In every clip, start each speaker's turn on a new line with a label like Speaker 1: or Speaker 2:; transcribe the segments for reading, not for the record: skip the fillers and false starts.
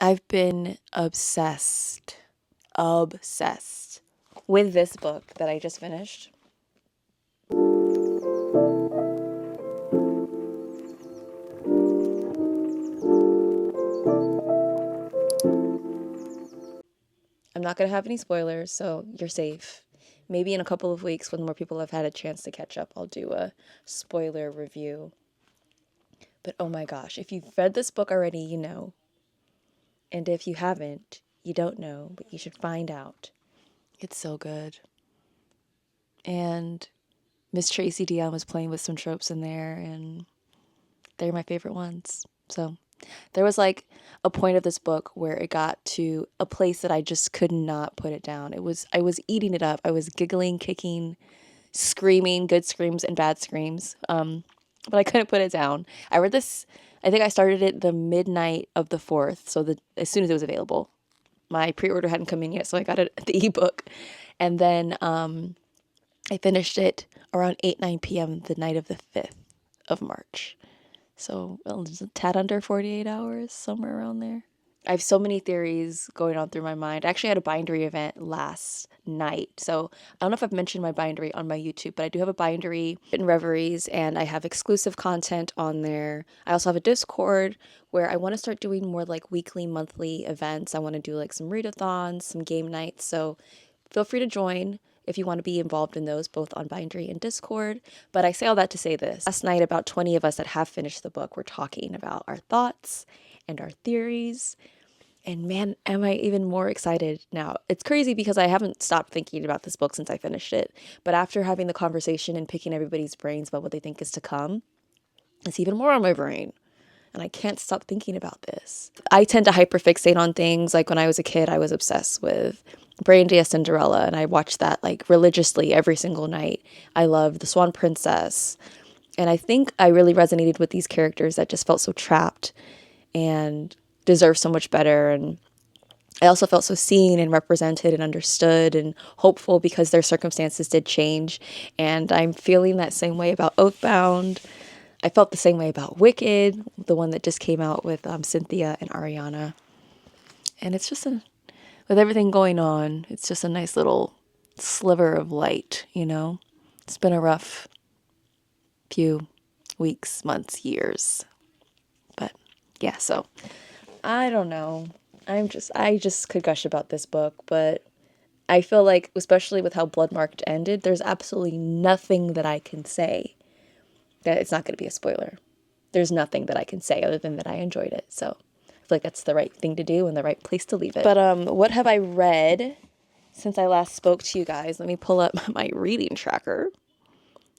Speaker 1: I've been obsessed with this book that I just finished. I'm not going to have any spoilers, so you're safe. Maybe in a couple of weeks when more people have had a chance to catch up, I'll do a spoiler review. But oh my gosh, if you've read this book already, you know. And if you haven't, you don't know, but you should find out. It's so good. And Miss Tracy Deonn was playing with some tropes in there, and they're my favorite ones. So there was like a point of this book where it got to a place that I just could not put it down. I was eating it up. I was giggling, kicking, screaming, good screams and bad screams. But I couldn't put it down. I read this. I think I started it the midnight of the 4th, so as soon as it was available. My pre-order hadn't come in yet, so I got it the ebook, and then I finished it around 9 p.m. the night of the 5th of March. So just a tad under 48 hours, somewhere around there. I have so many theories going on through my mind. I actually had a bindery event last night. So I don't know if I've mentioned my bindery on my YouTube, but I do have a bindery in Reveries, and I have exclusive content on there. I also have a Discord where I want to start doing more like weekly, monthly events. I want to do like some readathons, some game nights. So feel free to join if you want to be involved in those, both on Bindery and Discord. But I say all that to say this. Last night, about 20 of us that have finished the book were talking about our thoughts and our theories. And man, am I even more excited now. It's crazy because I haven't stopped thinking about this book since I finished it. But after having the conversation and picking everybody's brains about what they think is to come, it's even more on my brain. And I can't stop thinking about this. I tend to hyperfixate on things. Like when I was a kid, I was obsessed with Brandy as Cinderella, and I watched that like religiously every single night. I loved The Swan Princess. And I think I really resonated with these characters that just felt so trapped and deserved so much better. And I also felt so seen and represented and understood and hopeful because their circumstances did change. And I'm feeling that same way about Oathbound. I felt the same way about Wicked, the one that just came out with Cynthia and Ariana. And it's just with everything going on, it's just a nice little sliver of light, you know? It's been a rough few weeks, months, years. But yeah, so I don't know. I just could gush about this book, but I feel like, especially with how Bloodmarked ended, there's absolutely nothing that I can say that it's not going to be a spoiler. There's nothing that I can say other than that I enjoyed it. So I feel like that's the right thing to do and the right place to leave it. But what have I read since I last spoke to you guys? Let me pull up my reading tracker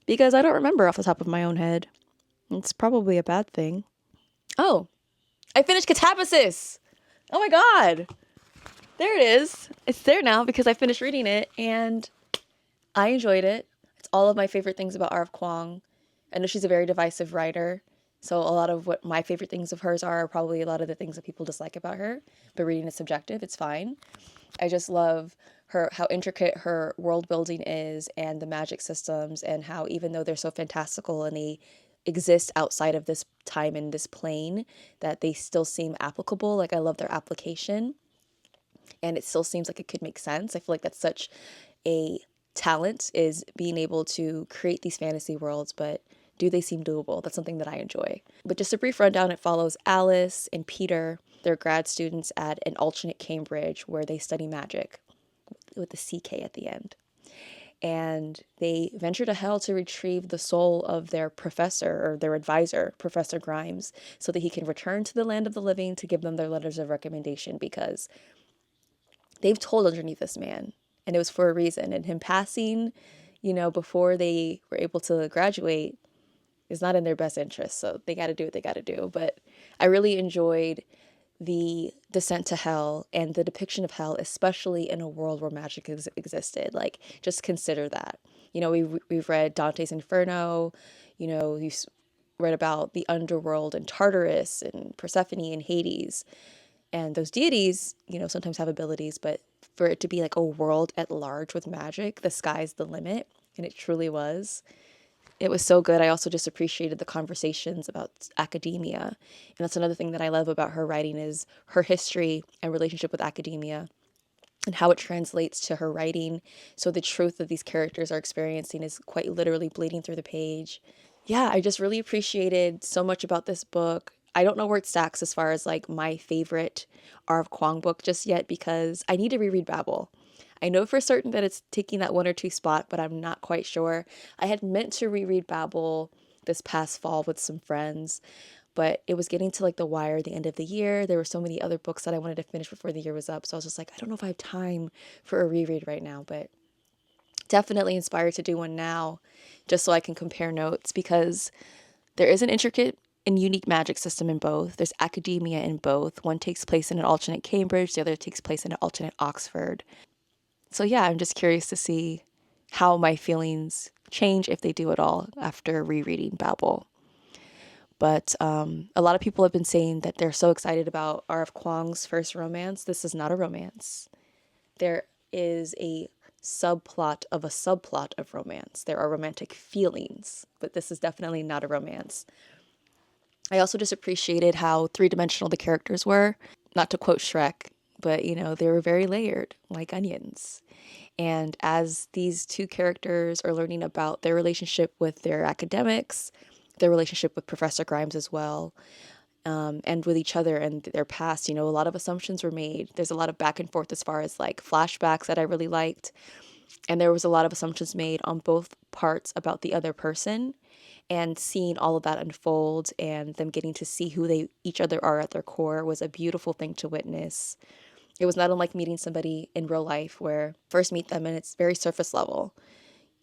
Speaker 1: because I don't remember off the top of my own head. It's probably a bad thing. Oh, I finished Katabasis. Oh my God. There it is. It's there now because I finished reading it and I enjoyed it. It's all of my favorite things about Kuang. I know she's a very divisive writer, so a lot of what my favorite things of hers are probably a lot of the things that people dislike about her, but reading is subjective, it's fine. I just love how intricate her world building is and the magic systems, and how even though they're so fantastical and they exist outside of this time and this plane, that they still seem applicable. Like I love their application and it still seems like it could make sense. I feel like that's such a talent, is being able to create these fantasy worlds, but do they seem doable? That's something that I enjoy. But just a brief rundown, it follows Alice and Peter. They're grad students at an alternate Cambridge where they study magic with the CK at the end. And they venture to hell to retrieve the soul of their professor or their advisor, Professor Grimes, so that he can return to the land of the living to give them their letters of recommendation, because they've told underneath this man, and it was for a reason. And him passing, before they were able to graduate is not in their best interest. So they got to do what they got to do. But I really enjoyed the descent to hell and the depiction of hell, especially in a world where magic existed. Like, just consider that. We've read Dante's Inferno. You read about the underworld and Tartarus and Persephone and Hades. And those deities, sometimes have abilities, but for it to be like a world at large with magic, the sky's the limit. And it truly was. It was so good. I also just appreciated the conversations about academia. And that's another thing that I love about her writing is her history and relationship with academia and how it translates to her writing. So the truth that these characters are experiencing is quite literally bleeding through the page. Yeah, I just really appreciated so much about this book. I don't know where it stacks as far as like my favorite rfkuang book just yet because I need to reread Babel. I know for certain that it's taking that 1 or 2 spot, but I'm not quite sure. I had meant to reread Babel this past fall with some friends, but it was getting to like the wire, the end of the year. There were so many other books that I wanted to finish before the year was up. So I was just like, I don't know if I have time for a reread right now, but definitely inspired to do one now just so I can compare notes because there is an intricate and unique magic system in both. There's academia in both. One takes place in an alternate Cambridge, the other takes place in an alternate Oxford. So yeah, I'm just curious to see how my feelings change, if they do at all, after rereading Babel. But a lot of people have been saying that they're so excited about R.F. Kuang's first romance. This is not a romance. There is a subplot of romance. There are romantic feelings, but this is definitely not a romance. I also just appreciated how three-dimensional the characters were. Not to quote Shrek, but they were very layered, like onions. And as these two characters are learning about their relationship with their academics, their relationship with Professor Grimes as well, and with each other and their past, a lot of assumptions were made. There's a lot of back and forth as far as like flashbacks that I really liked. And there was a lot of assumptions made on both parts about the other person, and seeing all of that unfold and them getting to see who they each other are at their core was a beautiful thing to witness. It was not unlike meeting somebody in real life where first meet them and it's very surface level.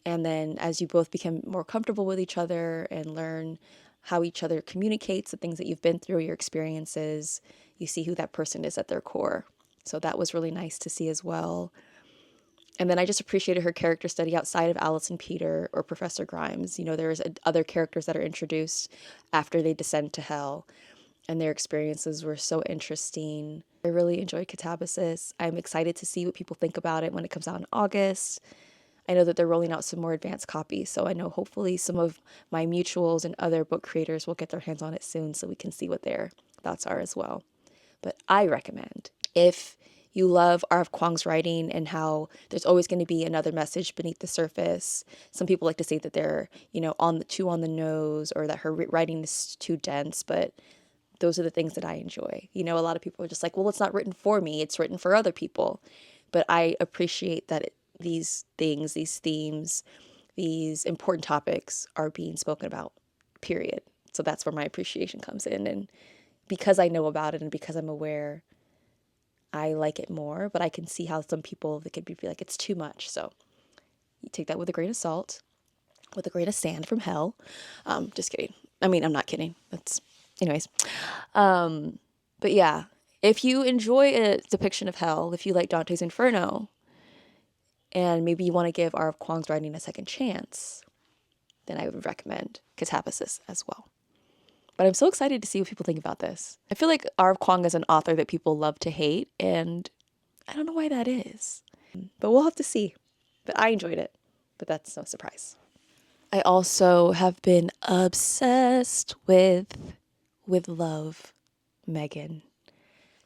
Speaker 1: And then as you both become more comfortable with each other and learn how each other communicates, the things that you've been through, your experiences, you see who that person is at their core. So that was really nice to see as well. And then I just appreciated her character study outside of Alice and Peter or Professor Grimes. There's other characters that are introduced after they descend to hell, and their experiences were so interesting. I really enjoyed Katabasis. I'm excited to see what people think about it when it comes out in August. I know that they're rolling out some more advanced copies, so I know hopefully some of my mutuals and other book creators will get their hands on it soon so we can see what their thoughts are as well. But I recommend, if you love R.F. Kuang's writing and how there's always going to be another message beneath the surface. Some people like to say that they're, on the nose, or that her writing is too dense, but those are the things that I enjoy. A lot of people are just like, well, it's not written for me, it's written for other people. But I appreciate that these things, these themes, these important topics are being spoken about, period. So that's where my appreciation comes in. And because I know about it and because I'm aware, I like it more, but I can see how some people, they could be like, it's too much. So you take that with a grain of salt, with a grain of sand from hell. Just kidding. I mean, I'm not kidding. Anyways. But yeah, if you enjoy a depiction of hell, if you like Dante's Inferno, and maybe you want to give R.F. Kuang's writing a second chance, then I would recommend Katabasis as well. But I'm so excited to see what people think about this. I feel like R.F. Kuang is an author that people love to hate, and I don't know why that is. But we'll have to see. But I enjoyed it. But that's no surprise. I also have been obsessed with love, Meghan.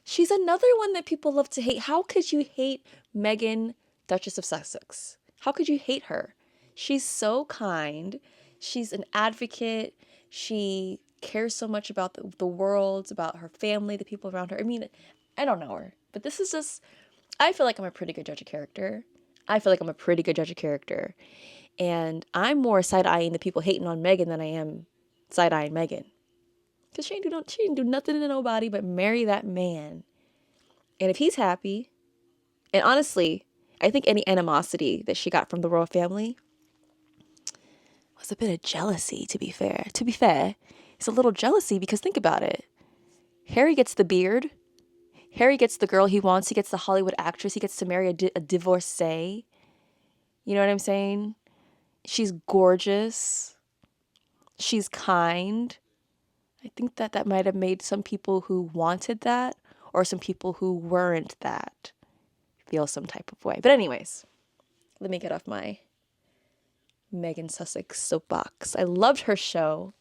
Speaker 1: She's another one that people love to hate. How could you hate Meghan, Duchess of Sussex? How could you hate her? She's so kind. She's an advocate. She cares so much about the world, about her family, the people around her. I mean, I don't know her, but this is just, I feel like I'm a pretty good judge of character. And I'm more side-eyeing the people hating on Meghan than I am side-eyeing Meghan. Because she didn't do nothing to nobody but marry that man. And if he's happy, and honestly, I think any animosity that she got from the royal family was a bit of jealousy, to be fair. It's a little jealousy because think about it. Harry gets the beard. Harry gets the girl he wants. He gets the Hollywood actress. He gets to marry a divorcee. You know what I'm saying? She's gorgeous. She's kind. I think that might have made some people who wanted that, or some people who weren't that, feel some type of way. But anyways, let me get off my Meghan Sussex soapbox. I loved her show.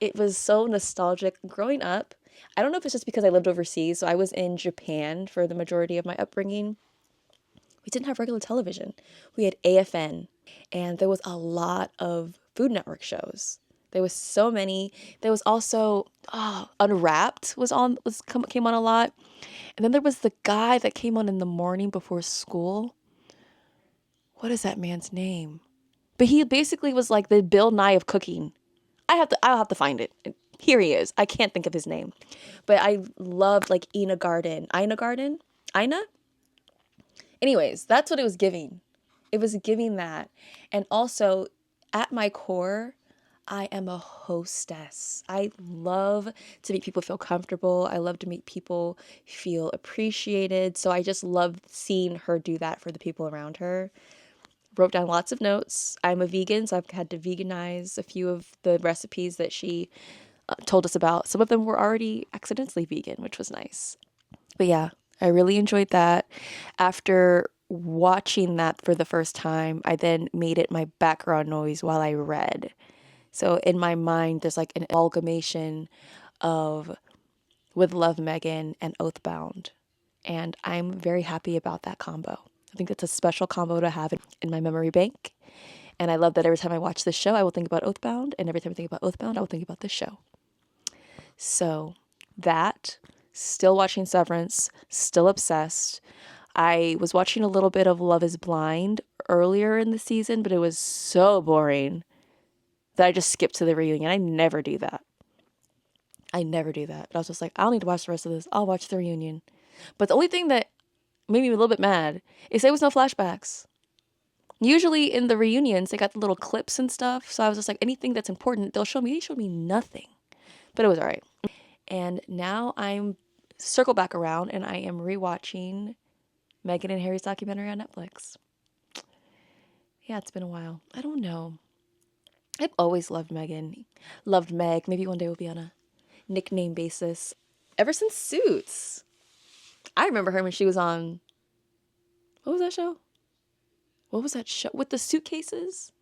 Speaker 1: It was so nostalgic. Growing up, I don't know if it's just because I lived overseas, so I was in Japan for the majority of my upbringing. We didn't have regular television. We had AFN, and there was a lot of Food Network shows. There was so many. There was also Unwrapped came on a lot. And then there was the guy that came on in the morning before school. What is that man's name? But he basically was like the Bill Nye of cooking. I'll have to find it. Here he is. I can't think of his name. But I loved like Ina Garden. Ina? Anyways, that's what it was giving. It was giving that. And also, at my core, I am a hostess. I love to make people feel comfortable. I love to make people feel appreciated. So I just love seeing her do that for the people around her. Wrote down lots of notes. I'm a vegan, so I've had to veganize a few of the recipes that she told us about. Some of them were already accidentally vegan, which was nice. But yeah, I really enjoyed that. After watching that for the first time, I then made it my background noise while I read. So in my mind, there's like an amalgamation of With Love, Meghan and Oathbound. And I'm very happy about that combo. I think it's a special combo to have in my memory bank. And I love that every time I watch this show, I will think about Oathbound. And every time I think about Oathbound, I will think about this show. So that, still watching Severance, still obsessed. I was watching a little bit of Love is Blind earlier in the season, but it was so boring that I just skipped to the reunion. I never do that. But I was just like, I don't need to watch the rest of this. I'll watch the reunion. But the only thing that made me a little bit mad is there was no flashbacks. Usually in the reunions, they got the little clips and stuff. So I was just like, anything that's important, they'll show me. They showed me nothing. But it was all right. And now I'm circle back around and I am rewatching Meghan and Harry's documentary on Netflix. Yeah, it's been a while. I don't know. I've always loved Meghan. Loved Meg. Maybe one day we'll be on a nickname basis. Ever since Suits. I remember her when she was on... What was that show? What was that show? With the suitcases?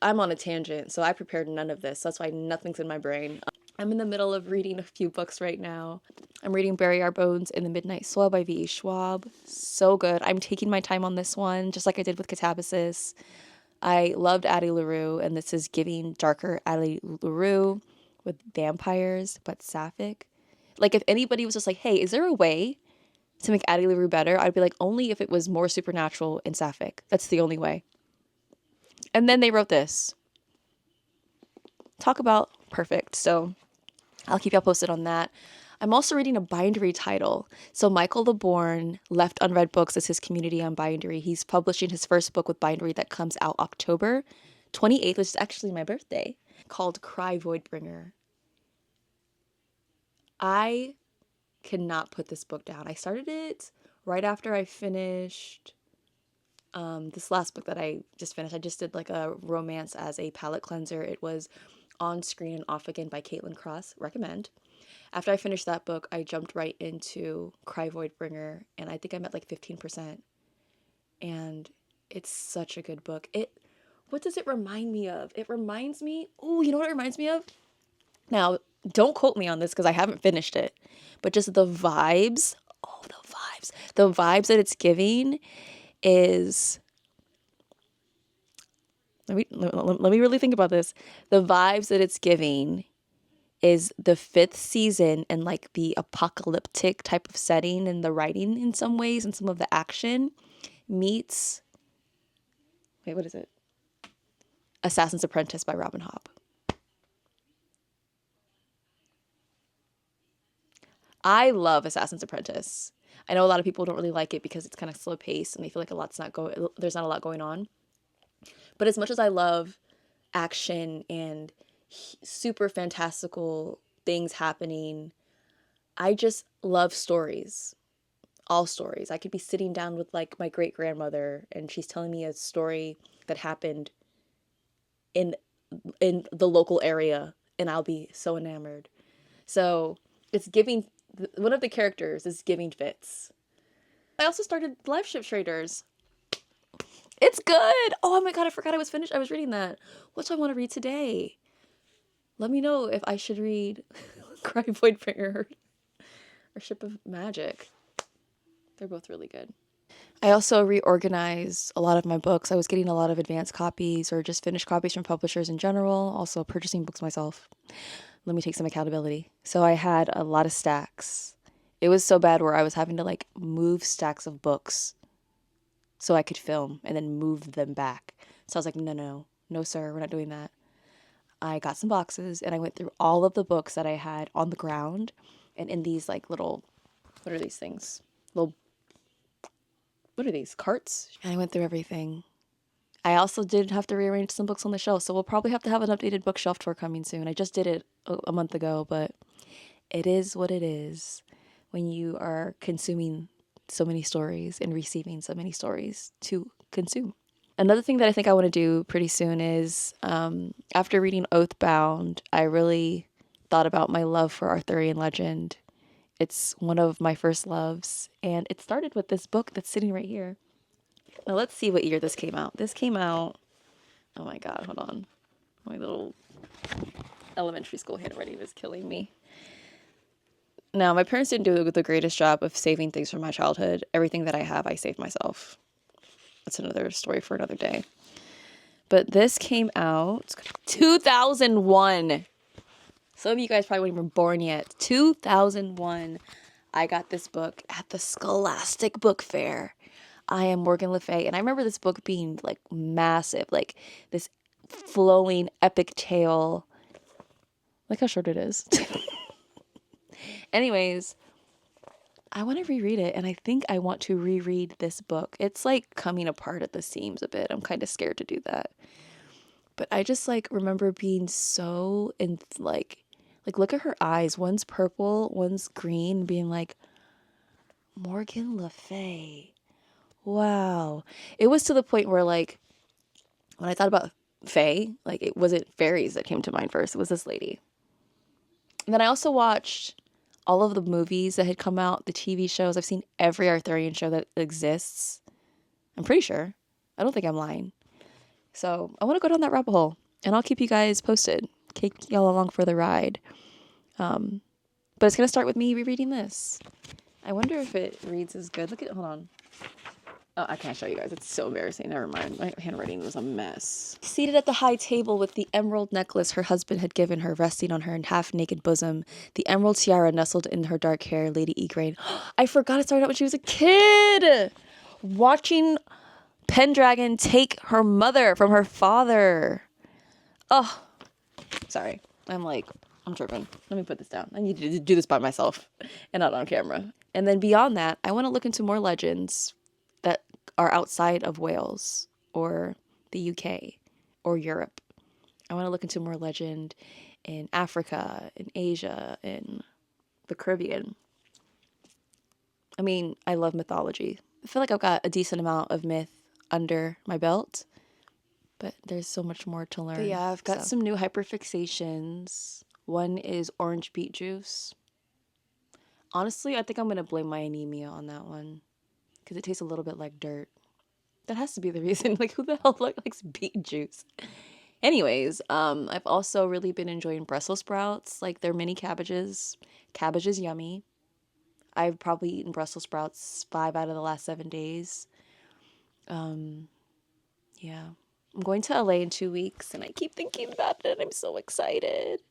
Speaker 1: I'm on a tangent, so I prepared none of this. That's why nothing's in my brain. I'm in the middle of reading a few books right now. I'm reading Bury Our Bones in the Midnight Soil by V.E. Schwab. So good. I'm taking my time on this one, just like I did with Katabasis. I loved Addie LaRue, and this is giving darker Addie LaRue with vampires, but sapphic. Like, if anybody was just like, hey, is there a way to make Addie LaRue better? I'd be like, only if it was more supernatural and sapphic. That's the only way. And then they wrote this. Talk about perfect. So I'll keep y'all posted on that. I'm also reading a bindery title. So Michael LeBourne left Unread Books as his community on bindery. He's publishing his first book with bindery that comes out October 28th, which is actually my birthday, called Cry Voidbringer. I cannot put this book down. I started it right after I finished this last book that I just finished. I just did like a romance as a palate cleanser. It was On Screen and Off Again by Caitlin Cross. Recommend. After I finished that book, I jumped right into Cry Voidbringer, and I think I'm at like 15%. And it's such a good book. What does it remind me of? It reminds me, you know what it reminds me of? Now, don't quote me on this because I haven't finished it, but just the vibes. Oh, the vibes. The vibes that it's giving is... Let me really think about this. The vibes that it's giving is the 5th season and like the apocalyptic type of setting and the writing in some ways and some of the action meets... Wait, what is it? Assassin's Apprentice by Robin Hobb. I love Assassin's Apprentice. I know a lot of people don't really like it because it's kind of slow paced and they feel like there's not a lot going on. But as much as I love action and super fantastical things happening, I just love stories. All stories. I could be sitting down with like my great grandmother and she's telling me a story that happened in the local area and I'll be so enamored. So it's giving, one of the characters is giving Fitz. I also started Live Ship Traders. It's good. Oh my God, I forgot I was finished. I was reading that. What do I want to read today? Let me know if I should read Cry Voidbringer or Ship of Magic. They're both really good. I also reorganized a lot of my books. I was getting a lot of advanced copies or just finished copies from publishers in general, also purchasing books myself. Let me take some accountability. So I had a lot of stacks. It was so bad where I was having to like move stacks of books so I could film and then move them back. So I was like, no, sir, we're not doing that. I got some boxes and I went through all of the books that I had on the ground and in these like little, what are these things? What are these, carts? And I went through everything. I also did have to rearrange some books on the shelf, so we'll probably have to have an updated bookshelf tour coming soon. I just did it a month ago, but it is what it is when you are consuming so many stories and receiving so many stories to consume. Another thing that I think I want to do pretty soon is after reading Oathbound, I really thought about my love for Arthurian legend. It's one of my first loves, and it started with this book that's sitting right here. Now let's see what year this came out. This came out, oh my God, hold on. My little elementary school handwriting is killing me. Now, my parents didn't do the greatest job of saving things from my childhood. Everything that I have, I saved myself. That's another story for another day. But this came out 2001. Some of you guys probably weren't even born yet. 2001. I got this book at the Scholastic Book Fair. I am Morgan Le Fay, and I remember this book being like massive, like this flowing epic tale. Look how short it is. Anyways, I want to reread it, and I think I want to reread this book. It's like coming apart at the seams a bit. I'm kind of scared to do that. But I just like remember being so in like look at her eyes. One's purple, one's green, being like, Morgan Le Fay. Wow. It was to the point where like when I thought about Fae, like it wasn't fairies that came to mind first. It was this lady. And then I also watched all of the movies that had come out, the TV shows. I've seen every Arthurian show that exists. I'm pretty sure. I don't think I'm lying. So I want to go down that rabbit hole, and I'll keep you guys posted. Take y'all along for the ride. But it's going to start with me rereading this. I wonder if it reads as good. Hold on. Oh, I can't show you guys. It's so embarrassing. Never mind. My handwriting was a mess. Seated at the high table with the emerald necklace her husband had given her resting on her half-naked bosom, the emerald tiara nestled in her dark hair, Lady Igraine. I forgot it started out when she was a kid! Watching Pendragon take her mother from her father. Oh, sorry. I'm tripping. Let me put this down. I need to do this by myself and not on camera. And then beyond that, I want to look into more legends that are outside of Wales or the UK or Europe. I want to look into more legend in Africa, in Asia, in the Caribbean. I mean, I love mythology. I feel like I've got a decent amount of myth under my belt, but there's so much more to learn. But yeah, I've got some new hyperfixations. One is orange beet juice. Honestly, I think I'm going to blame my anemia on that one because it tastes a little bit like dirt. That has to be the reason. Like, who the hell likes beet juice? Anyways, I've also really been enjoying Brussels sprouts. Like, they're mini cabbages. Cabbage is yummy. I've probably eaten Brussels sprouts 5 out of the last 7 days. Yeah. I'm going to LA in 2 weeks, and I keep thinking about it. I'm so excited.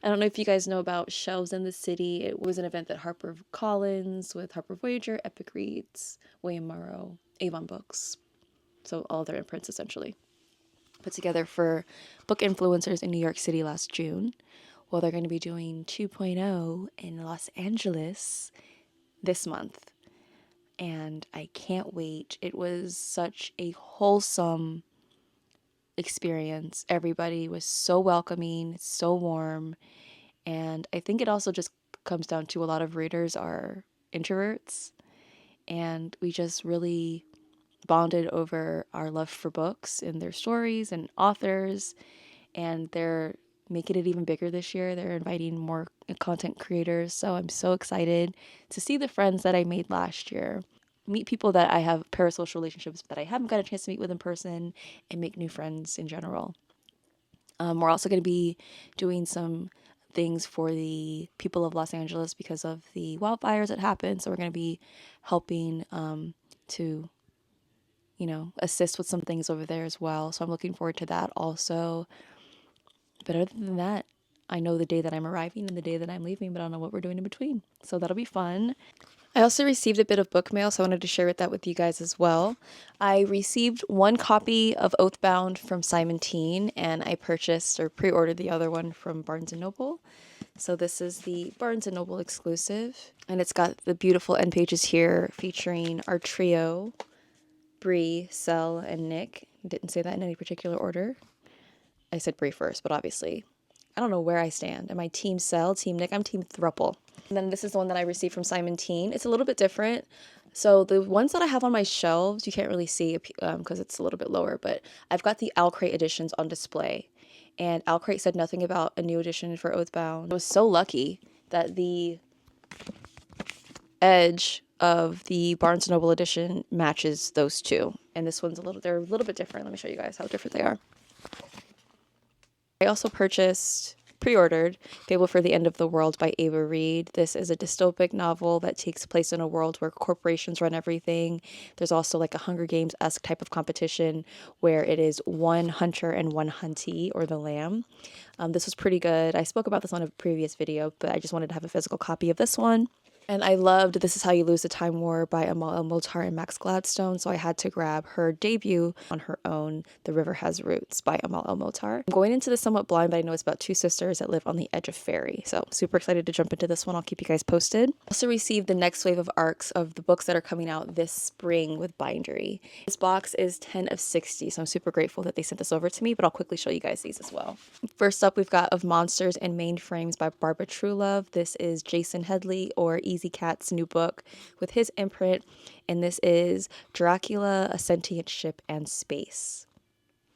Speaker 1: I don't know if you guys know about Shelves in the City. It was an event that HarperCollins with Harper Voyager, Epic Reads, William Morrow, Avon Books. So all their imprints essentially put together for book influencers in New York City last June. Well, they're going to be doing 2.0 in Los Angeles this month. And I can't wait. It was such a wholesome experience. Everybody was so welcoming, so warm. And I think it also just comes down to a lot of readers are introverts. And we just really bonded over our love for books and their stories and authors. And they're making it even bigger this year. They're inviting more content creators. So I'm so excited to see the friends that I made last year. meet people that I have parasocial relationships that I haven't got a chance to meet with in person, and make new friends in general. We're also going to be doing some things for the people of Los Angeles because of the wildfires that happened. So we're going to be helping to, assist with some things over there as well. So I'm looking forward to that also. But other than that, I know the day that I'm arriving and the day that I'm leaving, but I don't know what we're doing in between. So that'll be fun. I also received a bit of book mail, so I wanted to share that with you guys as well. I received one copy of Oathbound from Simon Teen, and I purchased or pre-ordered the other one from Barnes & Noble. So this is the Barnes & Noble exclusive, and it's got the beautiful end pages here featuring our trio, Bree, Sel, and Nick. Didn't say that in any particular order. I said Bree first, but obviously, I don't know where I stand. Am I Team Sel, Team Nick? I'm Team Thruple. And then this is the one that I received from Simon Teen. It's a little bit different. So the ones that I have on my shelves, you can't really see because it's a little bit lower, but I've got the Crate editions on display. And Crate said nothing about a new edition for Oathbound. I was so lucky that the edge of the Barnes & Noble edition matches those two. And this one's they're a little bit different. Let me show you guys how different they are. I also pre-ordered Fable for the End of the World by Ava Reed. This is a dystopic novel that takes place in a world where corporations run everything. There's also like a Hunger Games-esque type of competition where it is one hunter and one huntee, or the lamb. This was pretty good. I spoke about this on a previous video, but I just wanted to have a physical copy of this one. And I loved This Is How You Lose the Time War by Amal El-Motar and Max Gladstone, so I had to grab her debut on her own, The River Has Roots by Amal El-Motar. I'm going into this somewhat blind, but I know it's about two sisters that live on the edge of fairy, so super excited to jump into this one. I'll keep you guys posted. I also received the next wave of ARCs of the books that are coming out this spring with bindery. This box is 10 of 60, so I'm super grateful that they sent this over to me, but I'll quickly show you guys these as well. First up, we've got Of Monsters and Mainframes by Barbara Truelove. This is Jason Headley, or Easy Cat's new book with his imprint, and this is Dracula, A Sentient Ship, and Space.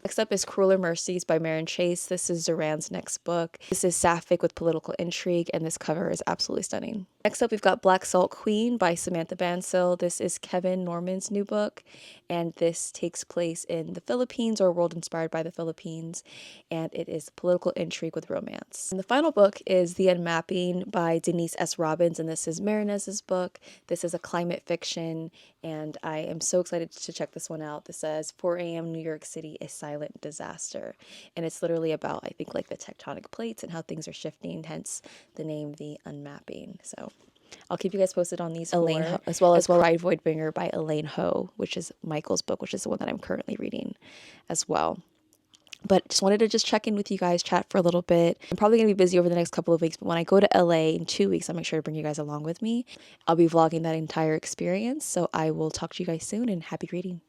Speaker 1: Next up is Crueler Mercies by Maren Chase. This is Zoran's next book. This is sapphic with political intrigue, and this cover is absolutely stunning. Next up, we've got Black Salt Queen by Samantha Bansil. This is Kevin Norman's new book, and this takes place in the Philippines, or a world inspired by the Philippines, and it is political intrigue with romance. And the final book is The Unmapping by Denise S. Robbins, and this is Marinez's book. This is a climate fiction, and I am so excited to check this one out. This says 4 a.m. New York City, a silent disaster, and it's literally about, I think, like the tectonic plates and how things are shifting, hence the name The Unmapping. So I'll keep you guys posted on these
Speaker 2: Elaine
Speaker 1: four, as well as Pride Voidbringer by Elaine Ho, which is Michael's book, which is the one that I'm currently reading as well. But just wanted to check in with you guys, chat for a little bit. I'm probably going to be busy over the next couple of weeks, but when I go to LA in 2 weeks, I'll make sure to bring you guys along with me. I'll be vlogging that entire experience, so I will talk to you guys soon, and happy reading.